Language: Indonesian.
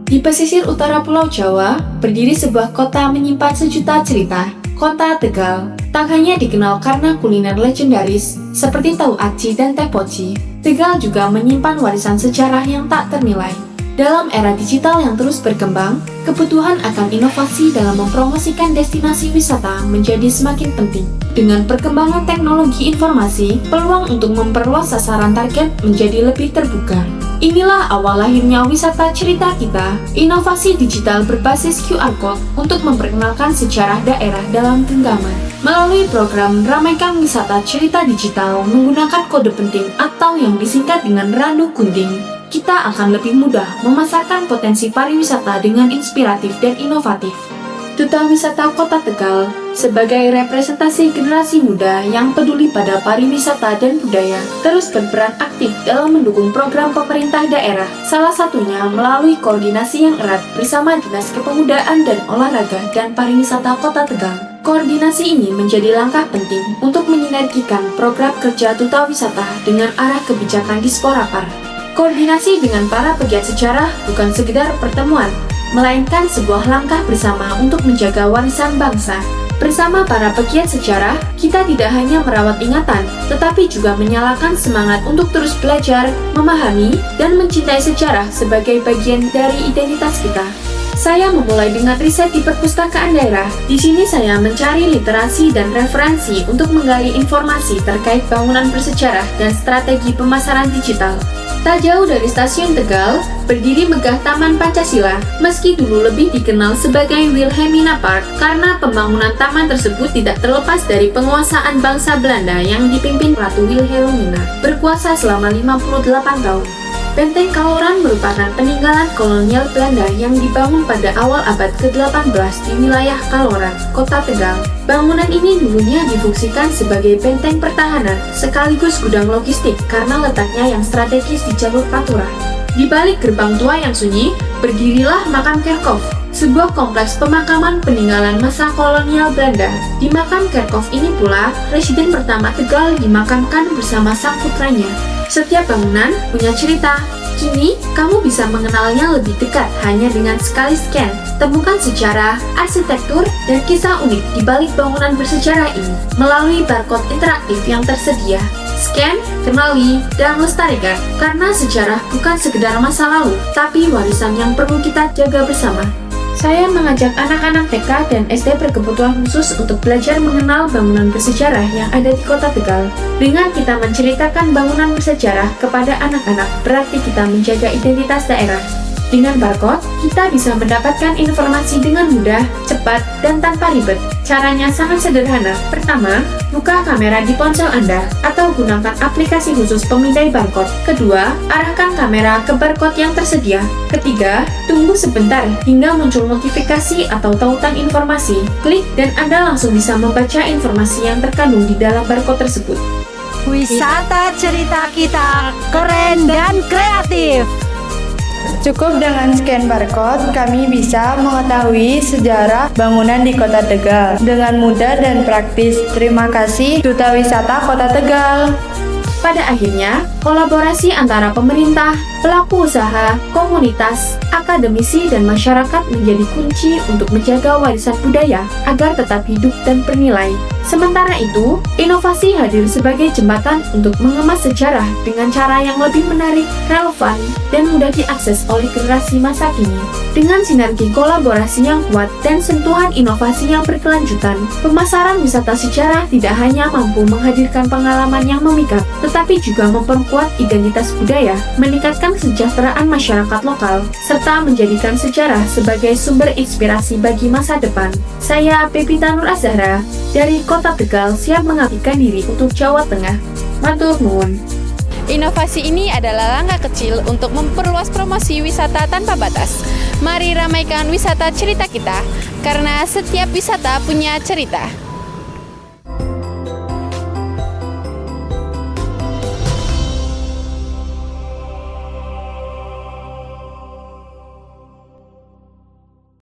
Di pesisir utara Pulau Jawa, berdiri sebuah kota menyimpan sejuta cerita, Kota Tegal. Tak hanya dikenal karena kuliner legendaris seperti tahu aci dan teh poci, Tegal juga menyimpan warisan sejarah yang tak ternilai. Dalam era digital yang terus berkembang, kebutuhan akan inovasi dalam mempromosikan destinasi wisata menjadi semakin penting. Dengan perkembangan teknologi informasi, peluang untuk memperluas sasaran target menjadi lebih terbuka. Inilah awal lahirnya wisata cerita kita, inovasi digital berbasis QR Code untuk memperkenalkan sejarah daerah dalam genggaman. Melalui program Ramaikan Wisata Cerita Digital menggunakan kode penting atau yang disingkat dengan Randu Gunting, kita akan lebih mudah memasarkan potensi pariwisata dengan inspiratif dan inovatif. Duta Wisata Kota Tegal sebagai representasi generasi muda yang peduli pada pariwisata dan budaya, terus berperan aktif dalam mendukung program pemerintah daerah, salah satunya melalui koordinasi yang erat bersama Dinas Kepemudaan dan Olahraga dan Pariwisata Kota Tegal. Koordinasi ini menjadi langkah penting untuk menyinergikan program kerja Duta Wisata dengan arah kebijakan Disporapar. Koordinasi dengan para pegiat sejarah bukan sekedar pertemuan, melainkan sebuah langkah bersama untuk menjaga warisan bangsa. Bersama para pegiat sejarah, kita tidak hanya merawat ingatan, tetapi juga menyalakan semangat untuk terus belajar, memahami, dan mencintai sejarah sebagai bagian dari identitas kita. Saya memulai dengan riset di perpustakaan daerah. Di sini saya mencari literasi dan referensi untuk menggali informasi terkait bangunan bersejarah dan strategi pemasaran digital. Tak jauh dari stasiun Tegal, berdiri megah Taman Pancasila, meski dulu lebih dikenal sebagai Wilhelmina Park karena pembangunan taman tersebut tidak terlepas dari penguasaan bangsa Belanda yang dipimpin Ratu Wilhelmina, berkuasa selama 58 tahun. Benteng Kaloran merupakan peninggalan kolonial Belanda yang dibangun pada awal abad ke-18 di wilayah Kaloran, Kota Tegal. Bangunan ini dulunya difungsikan sebagai benteng pertahanan sekaligus gudang logistik karena letaknya yang strategis di jalur Pantura. Di balik gerbang tua yang sunyi, berdirilah Makam Kerkhoff, sebuah kompleks pemakaman peninggalan masa kolonial Belanda. Di Makam Kerkhoff ini pula, Residen pertama Tegal dimakamkan bersama sang putranya. Setiap bangunan punya cerita. Kini, kamu bisa mengenalnya lebih dekat hanya dengan sekali scan. Temukan sejarah, arsitektur, dan kisah unik di balik bangunan bersejarah ini melalui barcode interaktif yang tersedia. Scan, kenali, dan lestarikan. Karena sejarah bukan sekedar masa lalu, tapi warisan yang perlu kita jaga bersama. Saya mengajak anak-anak TK dan SD berkebutuhan khusus untuk belajar mengenal bangunan bersejarah yang ada di Kota Tegal. Dengan kita menceritakan bangunan bersejarah kepada anak-anak, berarti kita menjaga identitas daerah. Dengan barcode, kita bisa mendapatkan informasi dengan mudah, cepat, dan tanpa ribet. Caranya sangat sederhana. Pertama, buka kamera di ponsel Anda atau gunakan aplikasi khusus pemindai barcode. Kedua, arahkan kamera ke barcode yang tersedia. Ketiga, tunggu sebentar hingga muncul notifikasi atau tautan informasi. Klik dan Anda langsung bisa membaca informasi yang terkandung di dalam barcode tersebut. Wisata cerita kita keren dan kreatif. Cukup dengan scan barcode, kami bisa mengetahui sejarah bangunan di Kota Tegal dengan mudah dan praktis. Terima kasih Duta Wisata Kota Tegal. Pada akhirnya, kolaborasi antara pemerintah, pelaku usaha, komunitas, akademisi, dan masyarakat menjadi kunci untuk menjaga warisan budaya agar tetap hidup dan bernilai. Sementara itu, inovasi hadir sebagai jembatan untuk mengemas sejarah dengan cara yang lebih menarik, relevan, dan mudah diakses oleh generasi masa kini. Dengan sinergi kolaborasi yang kuat dan sentuhan inovasi yang berkelanjutan, pemasaran wisata sejarah tidak hanya mampu menghadirkan pengalaman yang memikat, tetapi juga memperkuat identitas budaya, meningkatkan kesejahteraan masyarakat lokal, serta menjadikan sejarah sebagai sumber inspirasi bagi masa depan. Saya Pepita Nur Azahra dari Kota Tegal siap mengabdikan diri untuk Jawa Tengah. Matur nuwun. Inovasi ini adalah langkah kecil untuk memperluas promosi wisata tanpa batas. Mari ramaikan wisata cerita kita, karena setiap wisata punya cerita.